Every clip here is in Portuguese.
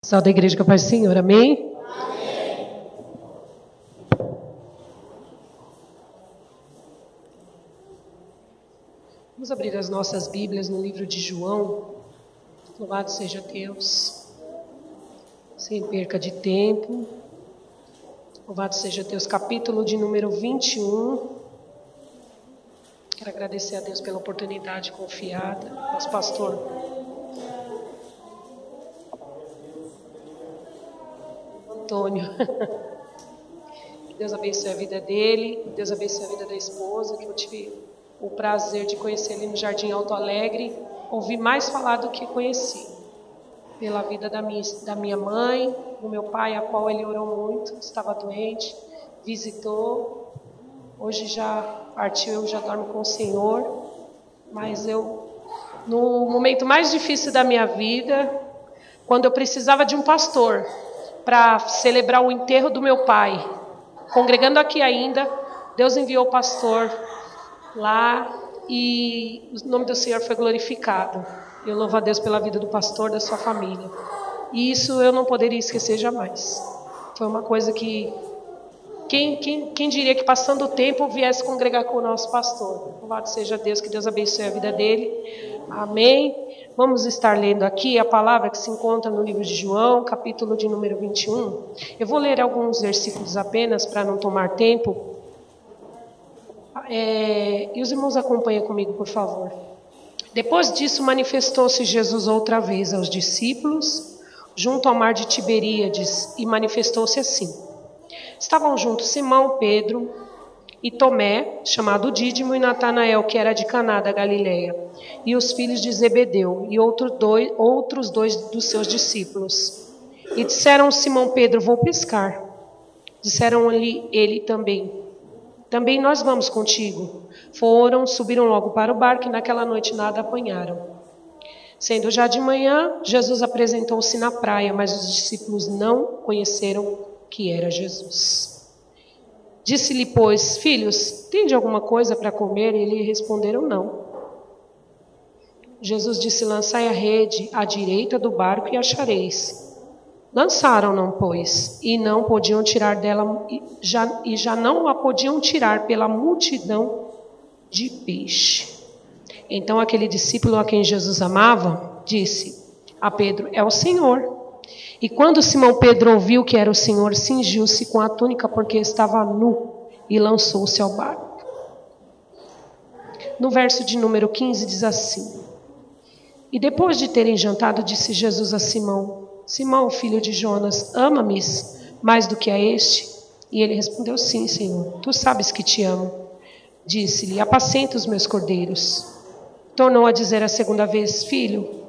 Salve da igreja com a paz do Senhor, amém? Amém. Vamos abrir as nossas Bíblias no livro de João. Louvado seja Deus. Sem perca de tempo. Louvado seja Deus, capítulo de número 21. Quero agradecer a Deus pela oportunidade confiada. Nosso pastor Antônio. Que Deus abençoe a vida dele, que Deus abençoe a vida da esposa, que eu tive o prazer de conhecer ele no Jardim Alto Alegre. Ouvi mais falar do que conheci. Pela vida da minha mãe, do meu pai, a qual ele orou muito, estava doente, visitou. Hoje já partiu, eu já dormo com o Senhor. Mas no momento mais difícil da minha vida, quando eu precisava de um pastor para celebrar o enterro do meu pai, congregando aqui ainda, Deus enviou o pastor lá e o nome do Senhor foi glorificado. Eu louvo a Deus pela vida do pastor, da sua família. E isso eu não poderia esquecer jamais. Foi uma coisa que quem diria que passando o tempo viesse congregar com o nosso pastor. Louvado seja Deus, que Deus abençoe a vida dele. Amém. Vamos estar lendo aqui a palavra que se encontra no livro de João, capítulo de número 21. Eu vou ler alguns versículos apenas para não tomar tempo. E os irmãos acompanhem comigo, por favor. Depois disso, manifestou-se Jesus outra vez aos discípulos, junto ao mar de Tiberíades, e manifestou-se assim. Estavam juntos Simão, Pedro e Tomé, chamado Dídimo, e Natanael, que era de Caná da Galileia, e os filhos de Zebedeu, e outros dois dos seus discípulos. E disseram Simão Pedro: vou pescar. Disseram-lhe ele também: também nós vamos contigo. Foram, subiram logo para o barco, e naquela noite nada apanharam. Sendo já de manhã, Jesus apresentou-se na praia, mas os discípulos não conheceram que era Jesus. Disse-lhe, pois: filhos, tende alguma coisa para comer? E lhe responderam: não. Jesus disse: lançai a rede à direita do barco e achareis. Lançaram-no, pois, e não podiam tirar dela, já não a podiam tirar pela multidão de peixe. Então aquele discípulo a quem Jesus amava disse a Pedro: é o Senhor. E quando Simão Pedro ouviu que era o Senhor, cingiu-se com a túnica, porque estava nu, e lançou-se ao barco. No verso de número 15 diz assim: e depois de terem jantado, disse Jesus a Simão: Simão, filho de Jonas, ama-me mais do que a este? E ele respondeu: sim, Senhor, tu sabes que te amo. Disse-lhe: apacenta os meus cordeiros. Tornou a dizer a segunda vez: filho,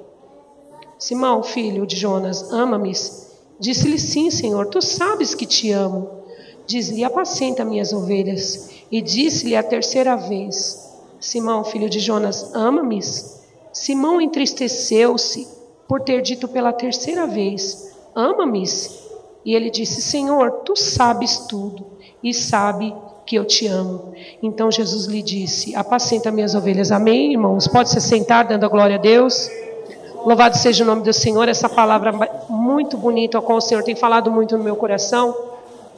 Simão, filho de Jonas, ama-me? Disse-lhe: sim, Senhor, tu sabes que te amo. Diz-lhe: apacenta minhas ovelhas. E disse-lhe a terceira vez: Simão, filho de Jonas, ama-me? Simão entristeceu-se por ter dito pela terceira vez: ama-me? E ele disse: Senhor, tu sabes tudo, e sabe que eu te amo. Então Jesus lhe disse: apacenta minhas ovelhas. Amém, irmãos? Pode se sentar, dando a glória a Deus. Louvado seja o nome do Senhor. Essa palavra muito bonita, a qual o Senhor tem falado muito no meu coração.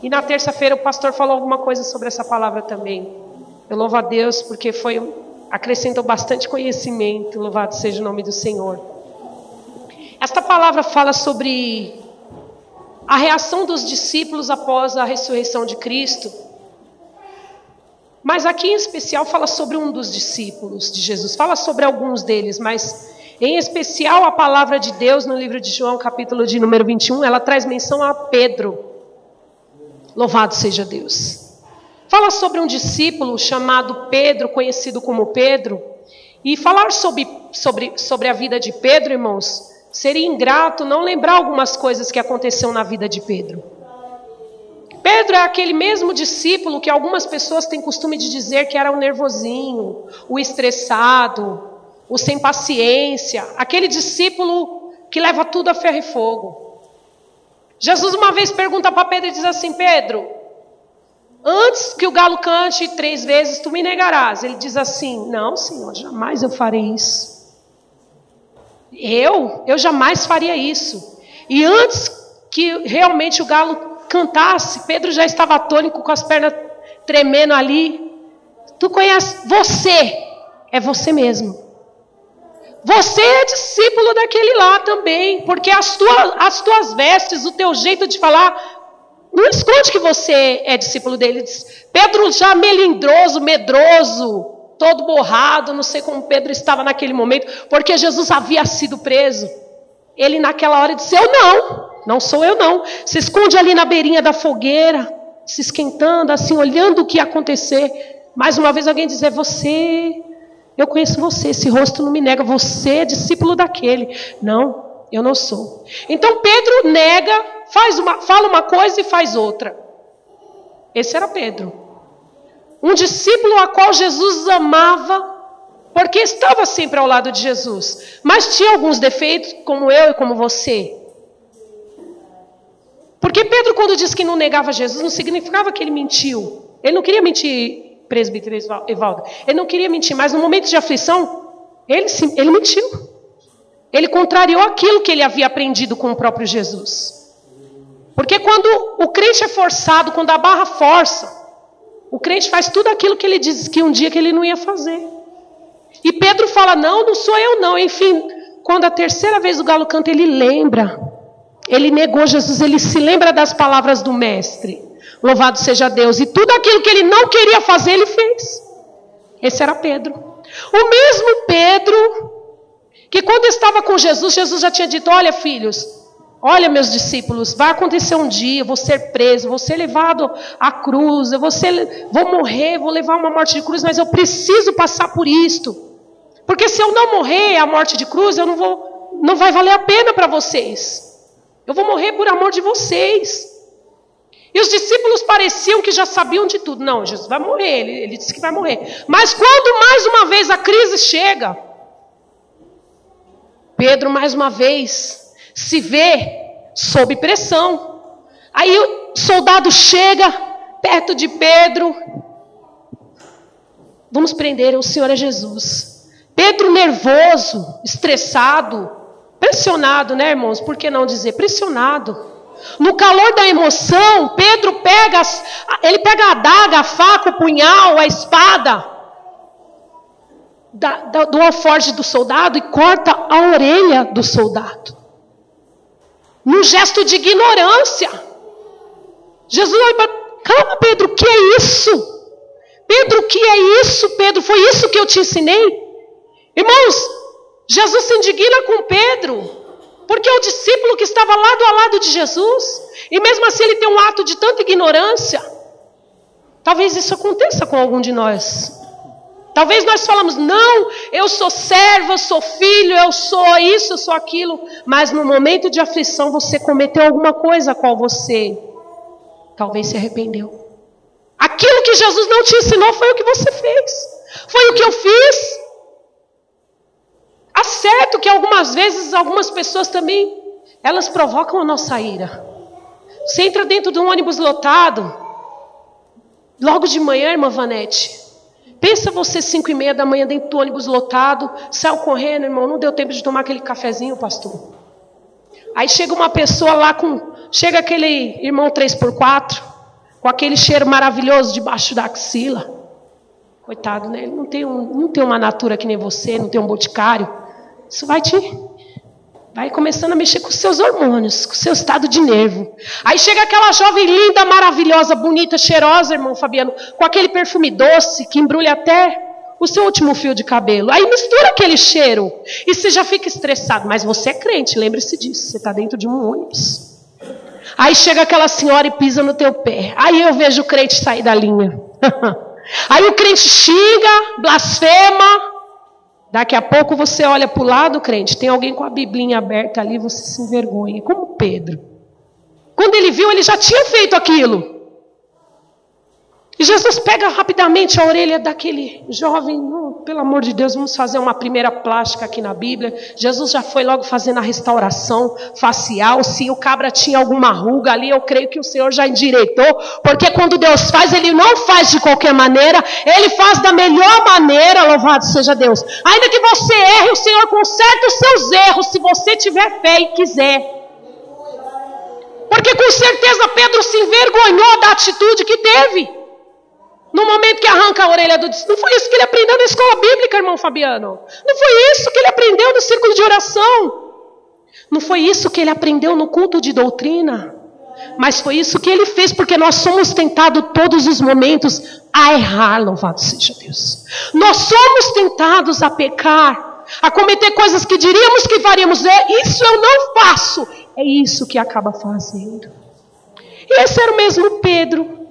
E na terça-feira o pastor falou alguma coisa sobre essa palavra também. Eu louvo a Deus porque acrescentou bastante conhecimento. Louvado seja o nome do Senhor. Esta palavra fala sobre a reação dos discípulos após a ressurreição de Cristo. Mas aqui em especial fala sobre um dos discípulos de Jesus. Fala sobre alguns deles, mas em especial a palavra de Deus no livro de João, capítulo de número 21, ela traz menção a Pedro. Louvado seja Deus. Fala sobre um discípulo chamado Pedro, conhecido como Pedro. E falar sobre a vida de Pedro, irmãos, seria ingrato não lembrar algumas coisas que aconteceram na vida de Pedro. Pedro é aquele mesmo discípulo que algumas pessoas têm costume de dizer que era o nervosinho, o estressado, o sem paciência, aquele discípulo que leva tudo a ferro e fogo. Jesus uma vez pergunta para Pedro e diz assim: Pedro, antes que o galo cante 3 vezes, tu me negarás. Ele diz assim: não, Senhor, jamais eu farei isso. Eu jamais faria isso. E antes que realmente o galo cantasse, Pedro já estava atônito, com as pernas tremendo ali. Tu conhece? Você é você mesmo. Você é discípulo daquele lá também, porque as tuas vestes, o teu jeito de falar, não esconde que você é discípulo dele. Pedro já melindroso, medroso, todo borrado, não sei como Pedro estava naquele momento, porque Jesus havia sido preso. Ele naquela hora disse, não sou eu não. Se esconde ali na beirinha da fogueira, se esquentando, assim, olhando o que ia acontecer. Mais uma vez alguém diz, é você... Eu conheço você, esse rosto não me nega, você é discípulo daquele. Não, eu não sou. Então Pedro nega, fala uma coisa e faz outra. Esse era Pedro. Um discípulo a qual Jesus amava, porque estava sempre ao lado de Jesus. Mas tinha alguns defeitos, como eu e como você. Porque Pedro, quando disse que não negava Jesus, não significava que ele mentiu. Ele não queria mentir, presbítero Evaldo. Ele não queria mentir, mas no momento de aflição, ele mentiu. Ele contrariou aquilo que ele havia aprendido com o próprio Jesus. Porque quando o crente é forçado, quando a barra força, o crente faz tudo aquilo que ele disse que um dia que ele não ia fazer. E Pedro fala, não sou eu não. Enfim, quando a terceira vez o galo canta, ele lembra. Ele negou Jesus, ele se lembra das palavras do mestre. Louvado seja Deus. E tudo aquilo que ele não queria fazer, ele fez. Esse era Pedro. O mesmo Pedro, que quando estava com Jesus, Jesus já tinha dito, olha filhos, olha meus discípulos, vai acontecer um dia, eu vou ser preso, vou ser levado à cruz, vou morrer, vou levar uma morte de cruz, mas eu preciso passar por isto. Porque se eu não morrer a morte de cruz, não vai valer a pena para vocês. Eu vou morrer por amor de vocês. E os discípulos pareciam que já sabiam de tudo. Não, Jesus vai morrer, ele disse que vai morrer. Mas quando mais uma vez a crise chega, Pedro mais uma vez se vê sob pressão. Aí o soldado chega perto de Pedro. Vamos prender, o Senhor é Jesus. Pedro nervoso, estressado, pressionado, né, irmãos? Por que não dizer pressionado? No calor da emoção, Pedro pega a adaga, a faca, o punhal, a espada do alforje do soldado e corta a orelha do soldado. Num gesto de ignorância. Jesus olha para... Calma, Pedro, o que é isso? Pedro, o que é isso, Pedro? Foi isso que eu te ensinei? Irmãos, Jesus se indigna com Pedro, porque é o discípulo que estava lado a lado de Jesus, e mesmo assim ele tem um ato de tanta ignorância. Talvez isso aconteça com algum de nós. Talvez nós falamos, não, eu sou servo, eu sou filho, eu sou isso, eu sou aquilo. Mas no momento de aflição você cometeu alguma coisa a qual você talvez se arrependeu. Aquilo que Jesus não te ensinou foi o que você fez. Foi o que eu fiz. Acerto que algumas vezes, algumas pessoas também, elas provocam a nossa ira. Você entra dentro de um ônibus lotado, logo de manhã, irmã Vanete. Pensa você 5:30 da manhã dentro do ônibus lotado, saiu correndo, irmão, não deu tempo de tomar aquele cafezinho, pastor. Aí chega uma pessoa lá chega aquele irmão 3x4, com aquele cheiro maravilhoso debaixo da axila. Coitado, né? Ele não tem uma natura que nem você, não tem um boticário. Isso vai começando a mexer com os seus hormônios, com o seu estado de nervo. Aí chega aquela jovem linda, maravilhosa, bonita, cheirosa, irmão Fabiano, com aquele perfume doce que embrulha até o seu último fio de cabelo. Aí mistura aquele cheiro e você já fica estressado. Mas você é crente, lembre-se disso. Você está dentro de um ônibus. Aí chega aquela senhora e pisa no teu pé. Aí eu vejo o crente sair da linha. Aí o crente xinga, blasfema. Daqui a pouco você olha para o lado, crente, tem alguém com a biblinha aberta ali, você se envergonha. Como Pedro. Quando ele viu, ele já tinha feito aquilo. E Jesus pega rapidamente a orelha daquele jovem. Pelo amor de Deus, vamos fazer uma primeira plástica aqui na Bíblia. Jesus já foi logo fazendo a restauração facial. Se o cabra tinha alguma ruga ali, eu creio que o Senhor já endireitou. Porque quando Deus faz, Ele não faz de qualquer maneira. Ele faz da melhor maneira, louvado seja Deus. Ainda que você erre, o Senhor conserta os seus erros, se você tiver fé e quiser. com certeza Pedro se envergonhou da atitude que teve. No momento que arranca a orelha do discípulo. Não foi isso que ele aprendeu na escola bíblica, irmão Fabiano. Não foi isso que ele aprendeu no círculo de oração. Não foi isso que ele aprendeu no culto de doutrina. Mas foi isso que ele fez, porque nós somos tentados todos os momentos a errar, louvado seja Deus. Nós somos tentados a pecar, a cometer coisas que diríamos que faríamos. Isso eu não faço. É isso que acaba fazendo. E esse era o mesmo Pedro,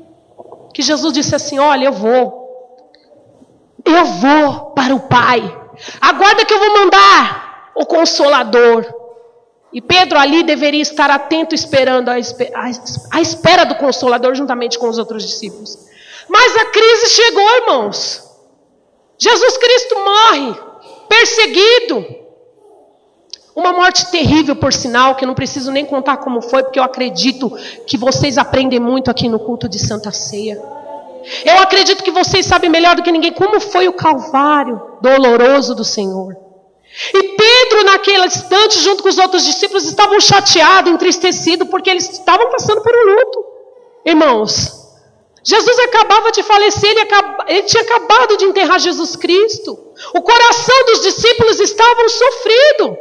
que Jesus disse assim, olha, eu vou para o Pai. Aguarda que eu vou mandar o Consolador. E Pedro ali deveria estar atento, esperando a espera do Consolador, juntamente com os outros discípulos. Mas a crise chegou, irmãos. Jesus Cristo morre, perseguido. Uma morte terrível, por sinal, que eu não preciso nem contar como foi, porque eu acredito que vocês aprendem muito aqui no culto de Santa Ceia. Eu acredito que vocês sabem melhor do que ninguém como foi o Calvário doloroso do Senhor. E Pedro, naquele instante, junto com os outros discípulos, estavam chateados, entristecidos, porque eles estavam passando por um luto. Irmãos, Jesus acabava de falecer, ele tinha acabado de enterrar Jesus Cristo. O coração dos discípulos estava sofrido.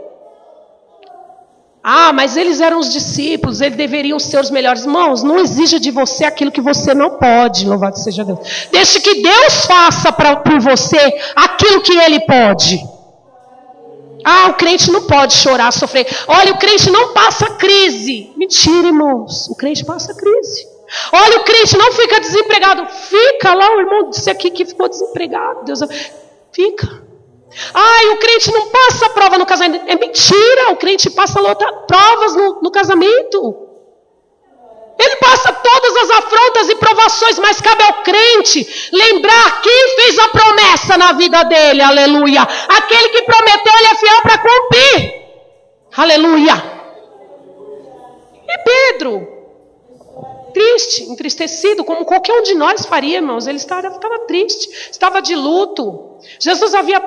Ah, mas eles eram os discípulos, eles deveriam ser os melhores. Irmãos, não exija de você aquilo que você não pode, louvado seja Deus. Deixe que Deus faça por você aquilo que Ele pode. Ah, o crente não pode chorar, sofrer. Olha, o crente não passa crise. Mentira, irmãos, o crente passa crise. Olha, o crente não fica desempregado. Fica lá, o irmão disse aqui que ficou desempregado. Deus, fica. Ai, o crente não passa prova no casamento. É mentira, o crente passa provas no casamento. Ele passa todas as afrontas e provações, mas cabe ao crente lembrar quem fez a promessa na vida dele, aleluia. Aquele que prometeu, ele é fiel para cumprir, aleluia. E Pedro, triste, entristecido, como qualquer um de nós faria, irmãos, ele estava triste, estava de luto. Jesus havia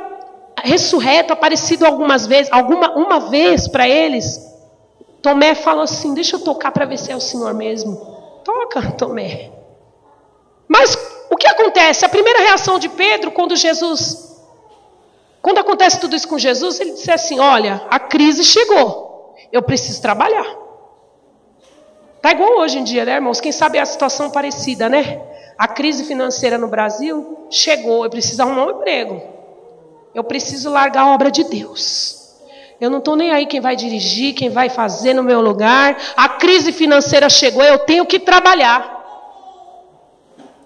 ressurreto, aparecido uma vez para eles. Tomé falou assim, deixa eu tocar para ver se é o Senhor mesmo. Toca, Tomé. Mas o que acontece? A primeira reação de Pedro, quando acontece tudo isso com Jesus, ele disse assim, olha, a crise chegou, eu preciso trabalhar. Está igual hoje em dia, né, irmãos? Quem sabe é a situação parecida, né? A crise financeira no Brasil chegou, eu preciso arrumar um emprego. Eu preciso largar a obra de Deus. Eu não estou nem aí quem vai dirigir, quem vai fazer no meu lugar. A crise financeira chegou, eu tenho que trabalhar.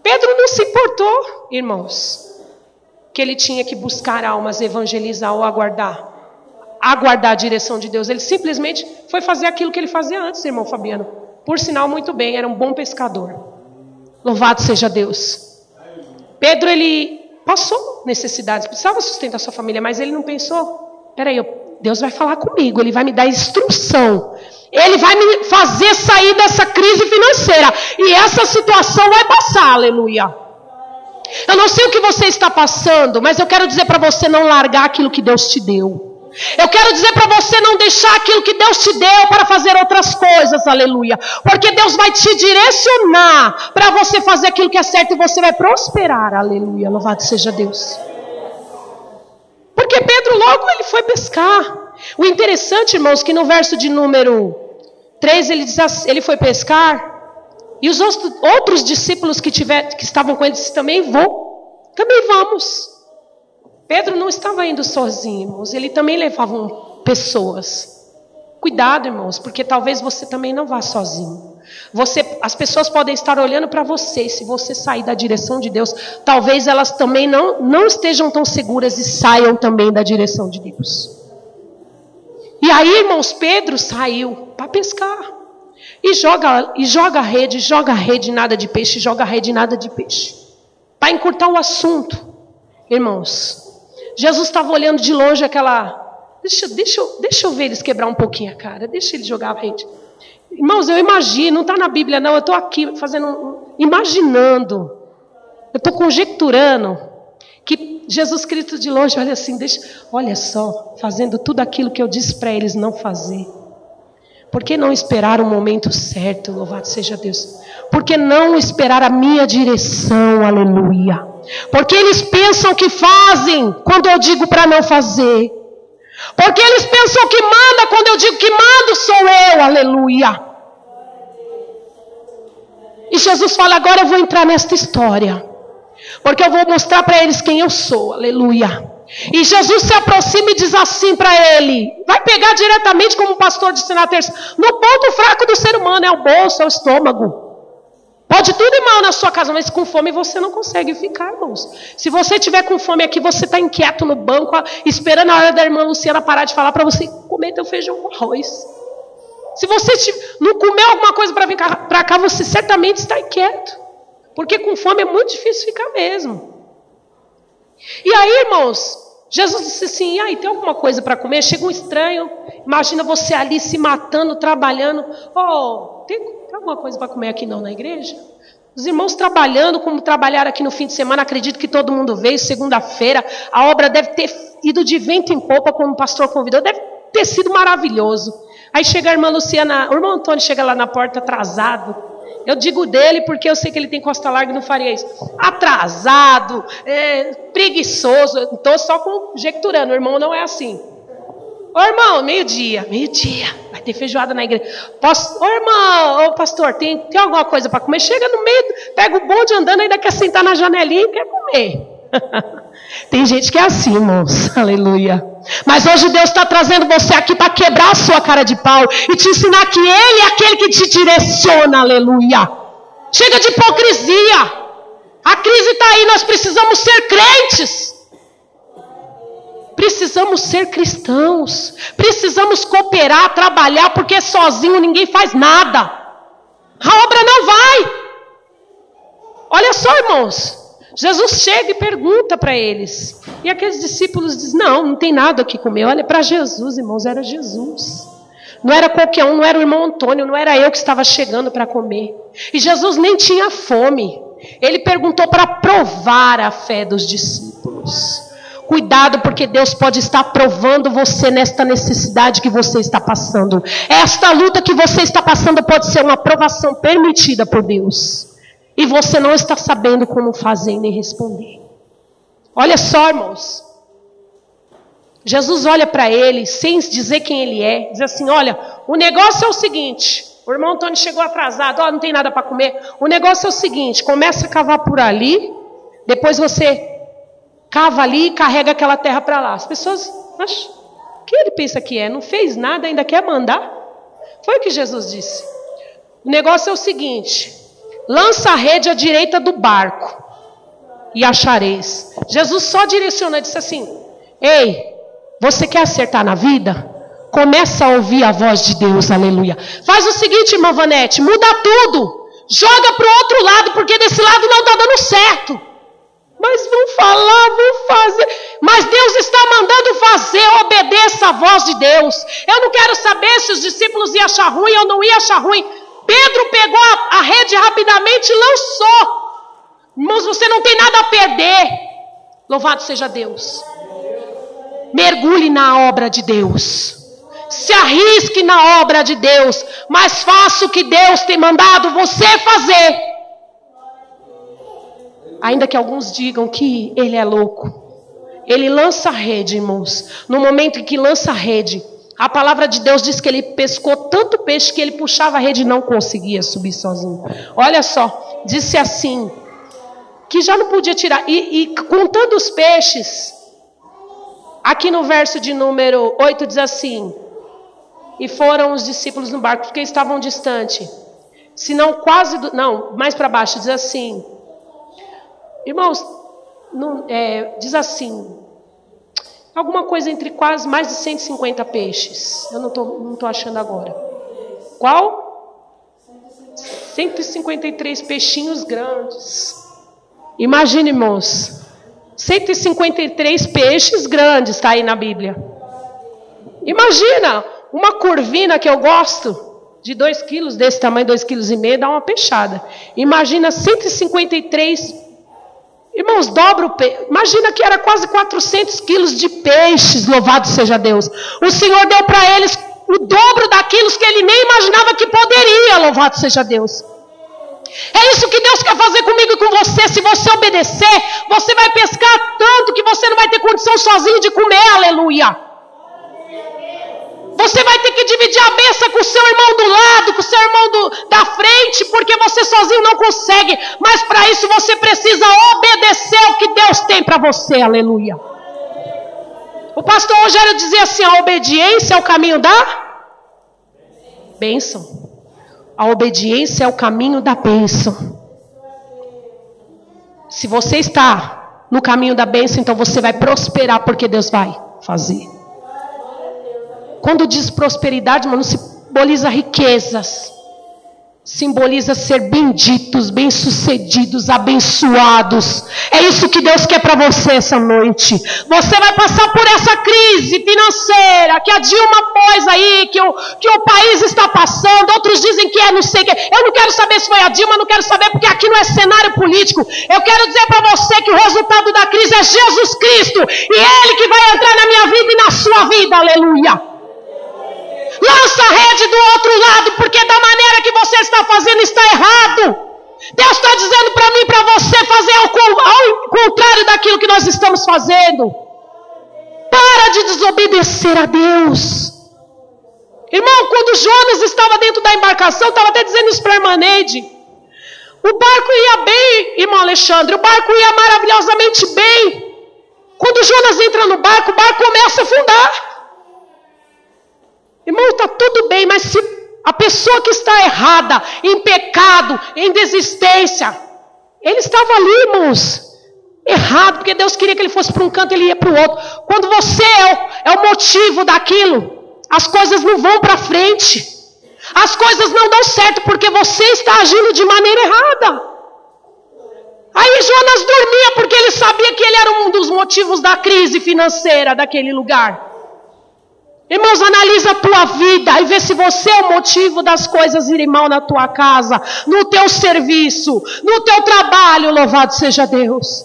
Pedro não se importou, irmãos, que ele tinha que buscar almas, evangelizar ou aguardar a direção de Deus. Ele simplesmente foi fazer aquilo que ele fazia antes, irmão Fabiano. Por sinal, muito bem, era um bom pescador. Louvado seja Deus. Pedro, ele passou necessidades, precisava sustentar sua família, mas ele não pensou, peraí, Deus vai falar comigo, Ele vai me dar instrução, Ele vai me fazer sair dessa crise financeira, e essa situação vai passar, aleluia. Eu não sei o que você está passando, mas eu quero dizer para você não largar aquilo que Deus te deu. Eu quero dizer para você não deixar aquilo que Deus te deu para fazer outras coisas, aleluia. Porque Deus vai te direcionar para você fazer aquilo que é certo e você vai prosperar, aleluia. Louvado seja Deus. Porque Pedro logo ele foi pescar. O interessante, irmãos, que no verso de número 3 ele diz assim, ele foi pescar. E os outros discípulos que estavam com ele disse, também vamos. Pedro não estava indo sozinho, irmãos. Ele também levava pessoas. Cuidado, irmãos, porque talvez você também não vá sozinho. As pessoas podem estar olhando para você. Se você sair da direção de Deus, talvez elas também não estejam tão seguras e saiam também da direção de Deus. E aí, irmãos, Pedro saiu para pescar. E joga rede, nada de peixe, joga rede, nada de peixe. Para encurtar o assunto, irmãos, Jesus estava olhando de longe aquela... Deixa eu ver eles quebrar um pouquinho a cara. Deixa ele jogar a rede. Irmãos, eu imagino, não está na Bíblia não, eu estou aqui imaginando. Eu estou conjecturando que Jesus Cristo de longe olha assim, olha só, fazendo tudo aquilo que eu disse para eles não fazer. Por que não esperar o momento certo? Louvado seja Deus. Por que não esperar a minha direção? Aleluia. Porque eles pensam que fazem quando eu digo para não fazer. Porque eles pensam que manda quando eu digo que mando sou eu. Aleluia. E Jesus fala, agora eu vou entrar nesta história. Porque eu vou mostrar para eles quem eu sou. Aleluia. E Jesus se aproxima e diz assim para ele. Vai pegar diretamente, como o pastor disse na terça. No ponto fraco do ser humano, é o bolso, é o estômago. Pode tudo ir mal na sua casa, mas com fome você não consegue ficar, irmãos. Se você tiver com fome aqui, você está inquieto no banco, esperando a hora da irmã Luciana parar de falar para você comer teu feijão com arroz. Se você não comer alguma coisa para vir para cá, você certamente está inquieto. Porque com fome é muito difícil ficar mesmo. E aí, irmãos, Jesus disse assim, e aí, tem alguma coisa para comer? Chega um estranho, imagina você ali se matando, trabalhando. Tem alguma coisa para comer aqui não na igreja? Os irmãos trabalhando como trabalharam aqui no fim de semana, acredito que todo mundo veio, segunda-feira, a obra deve ter ido de vento em popa, como o pastor convidou, deve ter sido maravilhoso. Aí chega a irmã Luciana, o irmão Antônio chega lá na porta atrasado. Eu digo dele porque eu sei que ele tem costa larga e não faria isso. Atrasado, preguiçoso, estou só conjecturando, o irmão não é assim. Ô irmão, meio-dia, vai ter feijoada na igreja. Ô irmão, ô pastor, tem alguma coisa para comer? Chega no meio, pega o bonde andando, ainda quer sentar na janelinha e quer comer. Tem gente que é assim, irmãos, aleluia. Mas hoje Deus está trazendo você aqui para quebrar a sua cara de pau e te ensinar que Ele é aquele que te direciona, aleluia. Chega de hipocrisia. A crise está aí, nós precisamos ser crentes. Precisamos ser cristãos. Precisamos cooperar, trabalhar, porque sozinho ninguém faz nada. A obra não vai. Olha só, irmãos. Jesus chega e pergunta para eles. E aqueles discípulos dizem, não tem nada o que comer. Olha para Jesus, irmãos, era Jesus. Não era qualquer um, não era o irmão Antônio, não era eu que estava chegando para comer. E Jesus nem tinha fome. Ele perguntou para provar a fé dos discípulos. Cuidado, porque Deus pode estar provando você nesta necessidade que você está passando. Esta luta que você está passando pode ser uma provação permitida por Deus. E você não está sabendo como fazer nem responder. Olha só, irmãos. Jesus olha para ele, sem dizer quem ele é. Diz assim, olha, o negócio é o seguinte. O irmão Antônio chegou atrasado. Não tem nada para comer. O negócio é o seguinte. Começa a cavar por ali. Depois você cava ali e carrega aquela terra para lá. As pessoas, mas o que ele pensa que é? Não fez nada, ainda quer mandar? Foi o que Jesus disse. O negócio é o seguinte. Lança a rede à direita do barco e achareis. Jesus só direcionou, disse assim, ei, você quer acertar na vida? Começa a ouvir a voz de Deus, aleluia. Faz o seguinte, irmã Vanete, muda tudo. Joga para o outro lado, porque desse lado não está dando certo. Mas vão falar, vão fazer. Mas Deus está mandando fazer, obedeça a voz de Deus. Eu não quero saber se os discípulos iam achar ruim ou não iam achar ruim. Pedro pegou a rede rapidamente e lançou. Irmãos, você não tem nada a perder. Louvado seja Deus. Mergulhe na obra de Deus. Se arrisque na obra de Deus. Mas faça o que Deus tem mandado você fazer. Ainda que alguns digam que ele é louco. Ele lança a rede, irmãos. No momento em que lança a rede, a palavra de Deus diz que ele pescou tanto peixe que ele puxava a rede e não conseguia subir sozinho. Olha só, disse assim, que já não podia tirar. E contando os peixes, aqui no verso de número 8 diz assim, e foram os discípulos no barco, porque estavam distante. Se não quase, não, mais para baixo, diz assim, irmãos, diz assim, alguma coisa entre quase mais de 150 peixes. Eu não tô achando agora. Qual? 153 peixinhos grandes. Imagine, irmãos. 153 peixes grandes está aí na Bíblia. Imagina, uma curvina que eu gosto, de 2 quilos, desse tamanho, 2,5 kg, dá uma peixada. Imagina 153. Irmãos, dobra o peixe. Imagina que era quase 400 quilos de peixes, louvado seja Deus. O Senhor deu para eles o dobro daquilo que ele nem imaginava que poderia. Louvado seja Deus. É isso que Deus quer fazer comigo e com você. Se você obedecer, você vai pescar tanto que você não vai ter condição sozinho de comer, aleluia. Você vai ter que dividir a bênção com o seu irmão do lado, com o seu irmão da frente, porque você sozinho não consegue. Mas para isso você precisa obedecer o que Deus tem para você, aleluia. O pastor Rogério dizia assim: a obediência é o caminho da bênção. A obediência é o caminho da bênção. Se você está no caminho da bênção, então você vai prosperar, porque Deus vai fazer. Quando diz prosperidade, mano, simboliza riquezas. Simboliza ser benditos, bem-sucedidos, abençoados. É isso que Deus quer para você essa noite. Você vai passar por essa crise financeira que a Dilma pôs aí, que o país está passando. Outros dizem que é não sei o que. Eu não quero saber se foi a Dilma, não quero saber, porque aqui não é cenário político. Eu quero dizer para você que o resultado da crise é Jesus Cristo. E é Ele que vai entrar na minha vida e na sua vida, aleluia. Lança a rede do outro lado, porque da maneira que você está fazendo está errado. Deus está dizendo para mim e para você fazer ao contrário daquilo que nós estamos fazendo. Para de desobedecer a Deus. Irmão, quando Jonas estava dentro da embarcação, estava até dizendo isso para a irmã Neide. O barco ia bem, irmão Alexandre, o barco ia maravilhosamente bem. Quando Jonas entra no barco, o barco começa a afundar. Irmão, está tudo bem, mas se a pessoa que está errada, em pecado, em desistência, ele estava ali, irmãos, errado, porque Deus queria que ele fosse para um canto e ele ia para o outro. Quando você é o motivo daquilo, as coisas não vão para frente, as coisas não dão certo, porque você está agindo de maneira errada. Aí Jonas dormia, porque ele sabia que ele era um dos motivos da crise financeira daquele lugar. Irmãos, analisa a tua vida e vê se você é o motivo das coisas irem mal na tua casa, no teu serviço, no teu trabalho, louvado seja Deus.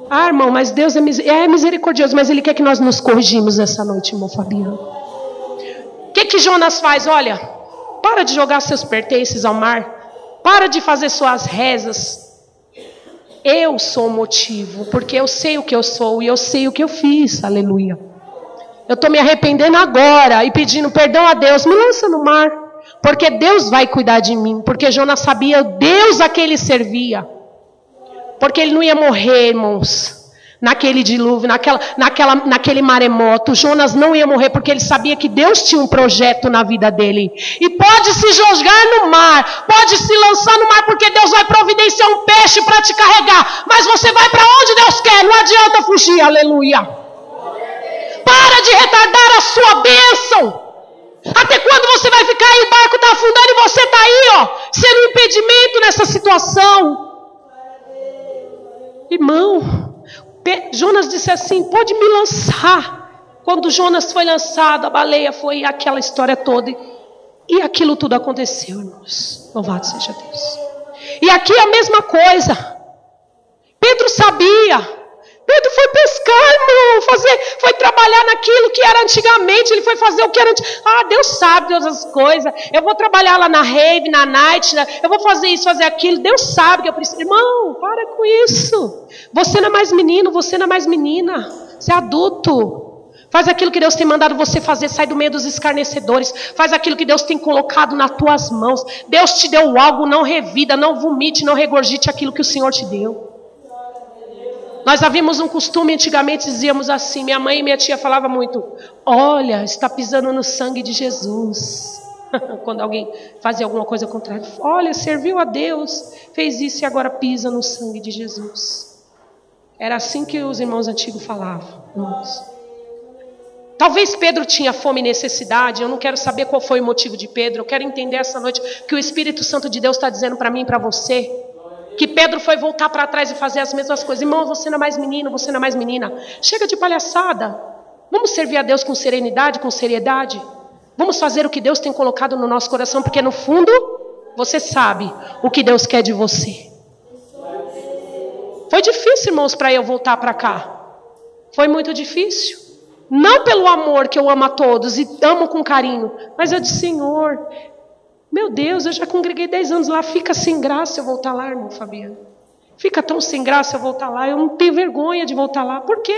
Ah, irmão, mas Deus é misericordioso, mas Ele quer que nós nos corrigimos essa noite, irmão Fabiano. O que Jonas faz? Olha, para de jogar seus pertences ao mar, para de fazer suas rezas. Eu sou o motivo, porque eu sei o que eu sou e eu sei o que eu fiz, aleluia. Eu estou me arrependendo agora e pedindo perdão a Deus. Me lança no mar, porque Deus vai cuidar de mim. Porque Jonas sabia o Deus a que ele servia. Porque ele não ia morrer, irmãos, naquele dilúvio, naquele maremoto. Jonas não ia morrer porque ele sabia que Deus tinha um projeto na vida dele. E pode se jogar no mar, pode se lançar no mar, porque Deus vai providenciar um peixe para te carregar. Mas você vai para onde Deus quer, não adianta fugir, aleluia. Para de retardar a sua bênção. Até quando você vai ficar aí, o barco está afundando e você está aí, ó, sendo um impedimento nessa situação? Irmão, Jonas disse assim: pode me lançar. Quando Jonas foi lançado, a baleia foi aquela história toda. E aquilo tudo aconteceu, irmãos. Louvado seja Deus. E aqui é a mesma coisa. Pedro sabia. Pedro foi pescar, irmão, foi trabalhar naquilo que era antigamente, ele foi fazer o que era antigamente. Ah, Deus sabe todas as coisas, eu vou trabalhar lá na rave, na night, eu vou fazer isso, fazer aquilo, Deus sabe que eu preciso. Irmão, para com isso, você não é mais menino, você não é mais menina, você é adulto. Faz aquilo que Deus tem mandado você fazer, sai do meio dos escarnecedores, faz aquilo que Deus tem colocado nas tuas mãos. Deus te deu algo, não revida, não vomite, não regurgite aquilo que o Senhor te deu. Nós havíamos um costume, antigamente dizíamos assim, minha mãe e minha tia falavam muito: olha, está pisando no sangue de Jesus. Quando alguém fazia alguma coisa contrária, olha, serviu a Deus, fez isso e agora pisa no sangue de Jesus. Era assim que os irmãos antigos falavam, irmãos. Talvez Pedro tinha fome e necessidade, eu não quero saber qual foi o motivo de Pedro, eu quero entender essa noite que o Espírito Santo de Deus está dizendo para mim e para você. Que Pedro foi voltar para trás e fazer as mesmas coisas. Irmão, você não é mais menino, você não é mais menina. Chega de palhaçada. Vamos servir a Deus com serenidade, com seriedade. Vamos fazer o que Deus tem colocado no nosso coração, porque no fundo, você sabe o que Deus quer de você. Foi difícil, irmãos, para eu voltar para cá. Foi muito difícil. Não pelo amor que eu amo a todos e amo com carinho, mas eu disse, Senhor, meu Deus, eu já congreguei 10 anos lá, fica sem graça eu voltar lá, irmão Fabiano. Fica tão sem graça eu voltar lá, eu não tenho vergonha de voltar lá. Por quê?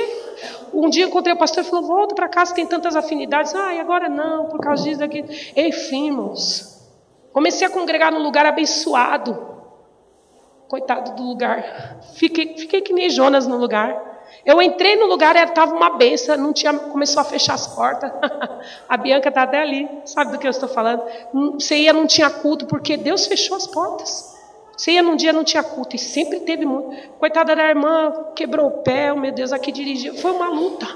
Um dia eu encontrei o pastor e falou, volta para casa, tem tantas afinidades. E agora não, por causa disso, daquilo. Enfim, irmãos, comecei a congregar num lugar abençoado. Coitado do lugar. Fiquei que nem Jonas no lugar. Eu entrei no lugar, estava uma benção, começou a fechar as portas. A Bianca está até ali, sabe do que eu estou falando? Você ia, não tinha culto, porque Deus fechou as portas. Você ia num dia, não tinha culto, e sempre teve muito. Coitada da irmã, quebrou o pé, meu Deus, aqui dirigiu. Foi uma luta.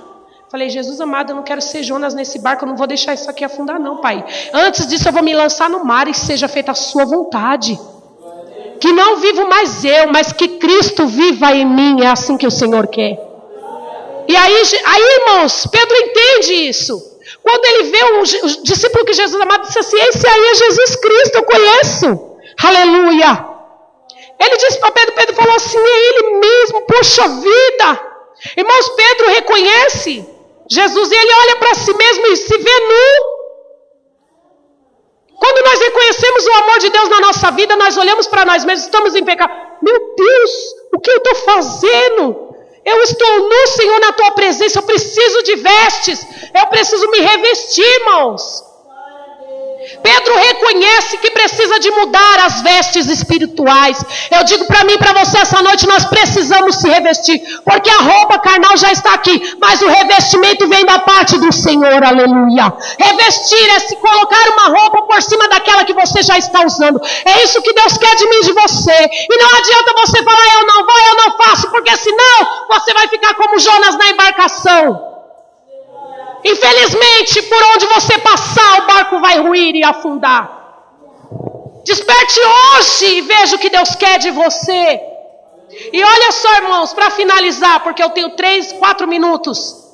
Falei, Jesus amado, eu não quero ser Jonas nesse barco, eu não vou deixar isso aqui afundar não, Pai. Antes disso eu vou me lançar no mar e seja feita a sua vontade. Que não vivo mais eu, mas que Cristo viva em mim, é assim que o Senhor quer. E aí irmãos, Pedro entende isso. Quando ele vê o discípulo que Jesus amado, disse assim, esse aí é Jesus Cristo, eu conheço. Aleluia. Ele disse para Pedro falou assim, é ele mesmo, poxa vida. Irmãos, Pedro reconhece Jesus e ele olha para si mesmo e se vê nu. Quando nós reconhecemos o amor de Deus na nossa vida, nós olhamos para nós mesmos, estamos em pecado. Meu Deus, o que eu estou fazendo? Eu estou nu, Senhor, na tua presença, eu preciso de vestes, eu preciso me revestir, irmãos. Pedro reconhece que precisa de mudar as vestes espirituais. Eu digo para mim e para você essa noite, nós precisamos se revestir, porque a roupa carnal já está aqui, mas o revestimento vem da parte do Senhor, aleluia. Revestir é se colocar uma roupa por cima daquela que você já está usando. É isso que Deus quer de mim e de você. E não adianta você falar, eu não vou, eu não faço, porque senão você vai ficar como Jonas na embarcação. Infelizmente, por onde você passar, o barco vai ruir e afundar. Desperte hoje e veja o que Deus quer de você. E olha só, irmãos, para finalizar, porque eu tenho 3, 4 minutos.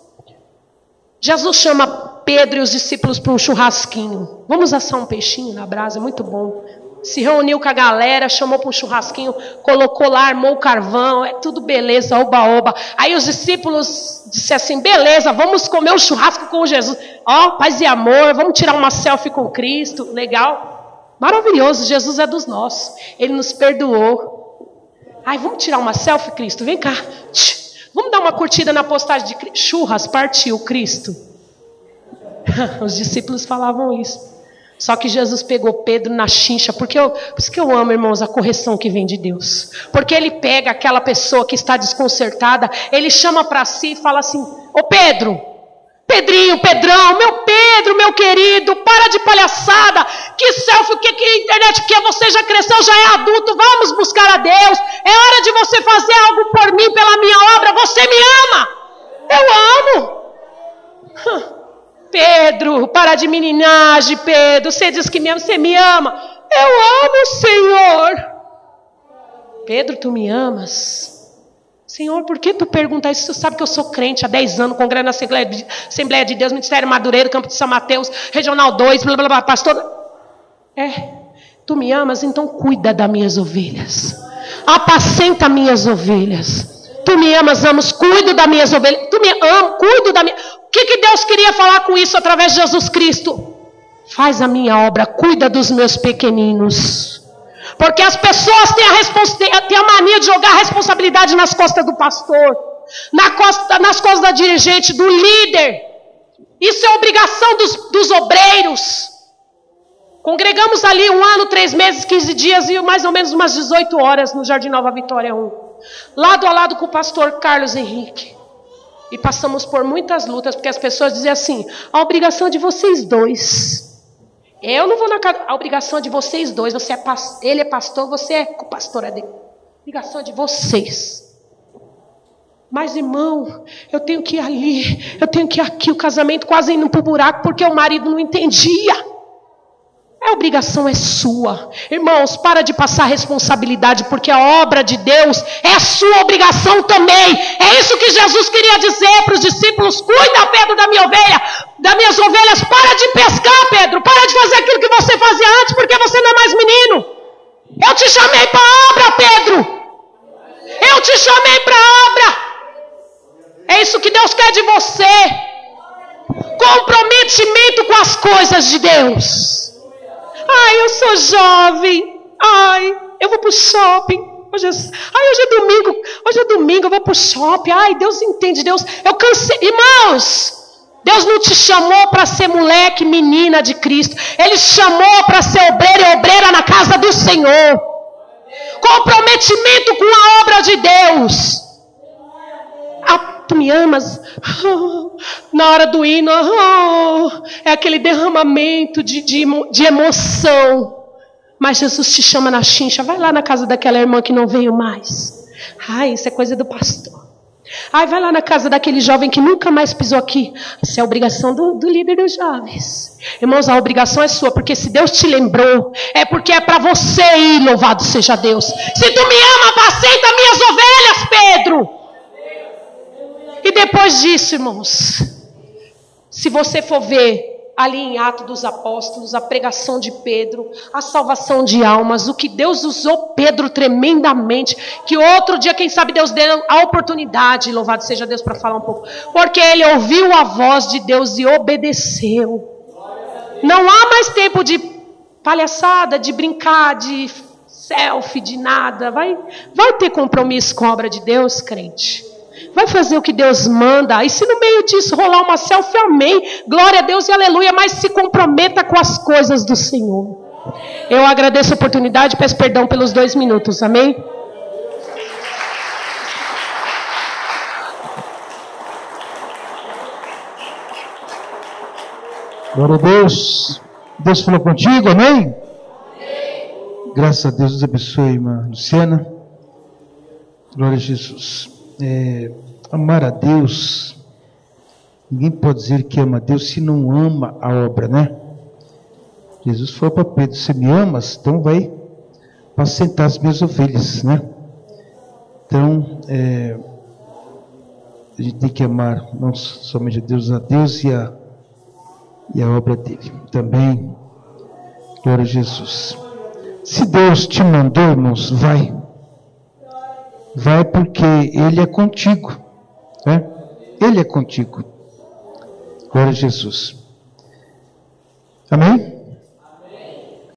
Jesus chama Pedro e os discípulos para um churrasquinho. Vamos assar um peixinho na brasa, é muito bom. Se reuniu com a galera, chamou para um churrasquinho, colocou lá, armou o carvão, é tudo beleza, oba-oba. Aí os discípulos disseram assim, beleza, vamos comer um churrasco com Jesus. Paz e amor, vamos tirar uma selfie com Cristo, legal. Maravilhoso, Jesus é dos nossos, Ele nos perdoou. Vamos tirar uma selfie, Cristo, vem cá. Vamos dar uma curtida na postagem de Cristo. Churras, partiu Cristo. Os discípulos falavam isso. Só que Jesus pegou Pedro na chincha, por isso que eu amo, irmãos, a correção que vem de Deus. Porque Ele pega aquela pessoa que está desconcertada, Ele chama para si e fala assim, ô Pedro, Pedrinho, Pedrão, meu Pedro, meu querido, para de palhaçada, que selfie, que internet, que você já cresceu, já é adulto, vamos buscar a Deus, é hora de você fazer algo por mim, pela minha obra, você me ama, eu amo. Pedro, para de meninagem, Pedro, você diz que me ama, você me ama, eu amo, Senhor. Pedro, tu me amas? Senhor, por que tu pergunta isso? Tu sabe que eu sou crente há 10 anos, congresso na Assembleia de Deus, Ministério Madureira, Campo de São Mateus, Regional 2, blá blá blá, pastor. Tu me amas, então cuida das minhas ovelhas, apacenta minhas ovelhas. Tu me amas, cuido das minhas ovelhas. Tu me amas, cuido da minha. O que Deus queria falar com isso através de Jesus Cristo? Faz a minha obra, cuida dos meus pequeninos. Porque as pessoas têm a mania de jogar a responsabilidade nas costas do pastor, nas costas da dirigente, do líder. Isso é obrigação dos obreiros. Congregamos ali 1 ano, 3 meses, 15 dias e mais ou menos umas 18 horas no Jardim Nova Vitória 1. Lado a lado com o pastor Carlos Henrique. E passamos por muitas lutas, porque as pessoas diziam assim, a obrigação é de vocês dois. Eu não vou na casa, a obrigação é de vocês dois, ele é pastor, você é pastora dele. A obrigação é de vocês. Mas irmão, eu tenho que ir ali, eu tenho que ir aqui, o casamento quase indo para o buraco, porque o marido não entendia. A obrigação é sua. Irmãos, para de passar responsabilidade, porque a obra de Deus é a sua obrigação também. É isso que Jesus queria dizer para os discípulos. Cuida, Pedro, das minhas ovelhas. Para de pescar, Pedro. Para de fazer aquilo que você fazia antes, porque você não é mais menino. Eu te chamei para a obra, Pedro. Eu te chamei para a obra. É isso que Deus quer de você. coisas de Deus. Ai, eu sou jovem. Ai, eu vou pro shopping. Hoje é domingo, eu vou pro shopping. Ai, Deus entende, Deus. Eu cansei. Irmãos, Deus não te chamou para ser moleque, menina de Cristo. Ele chamou para ser obreiro e obreira na casa do Senhor. Comprometimento com a obra de Deus. Tu me amas? Na hora do hino, é aquele derramamento de emoção. Mas Jesus te chama na chincha. Vai lá na casa daquela irmã que não veio mais. Ai, isso é coisa do pastor. Ai, vai lá na casa daquele jovem que nunca mais pisou aqui. Isso é obrigação do líder dos jovens. Irmãos, a obrigação é sua, porque se Deus te lembrou, é porque é para você ir, louvado seja Deus. Se tu me ama, apacenta minhas ovelhas, Pedro. E depois disso, irmãos, se você for ver ali em Atos dos Apóstolos, a pregação de Pedro, a salvação de almas, o que Deus usou Pedro tremendamente, que outro dia, quem sabe, Deus deu a oportunidade, louvado seja Deus, para falar um pouco, porque ele ouviu a voz de Deus e obedeceu. Não há mais tempo de palhaçada, de brincar, de selfie, de nada. Vai ter compromisso com a obra de Deus, crente. Vai fazer o que Deus manda. E se no meio disso rolar uma selfie, amém. Glória a Deus e aleluia. Mas se comprometa com as coisas do Senhor. Eu agradeço a oportunidade e peço perdão pelos 2 minutos. Amém? Glória a Deus. Deus falou contigo, amém? Graças a Deus. Deus abençoe, irmã Luciana. Glória a Jesus. Amar a Deus, ninguém pode dizer que ama a Deus se não ama a obra, né? Jesus falou para Pedro: você me amas? Então vai apacentar as minhas ovelhas, né? Então, a gente tem que amar não somente a Deus e a obra dele também. Glória a Jesus. Se Deus te mandou, irmãos, vai porque Ele é contigo, né? Ele é contigo. Glória a Jesus. Amém?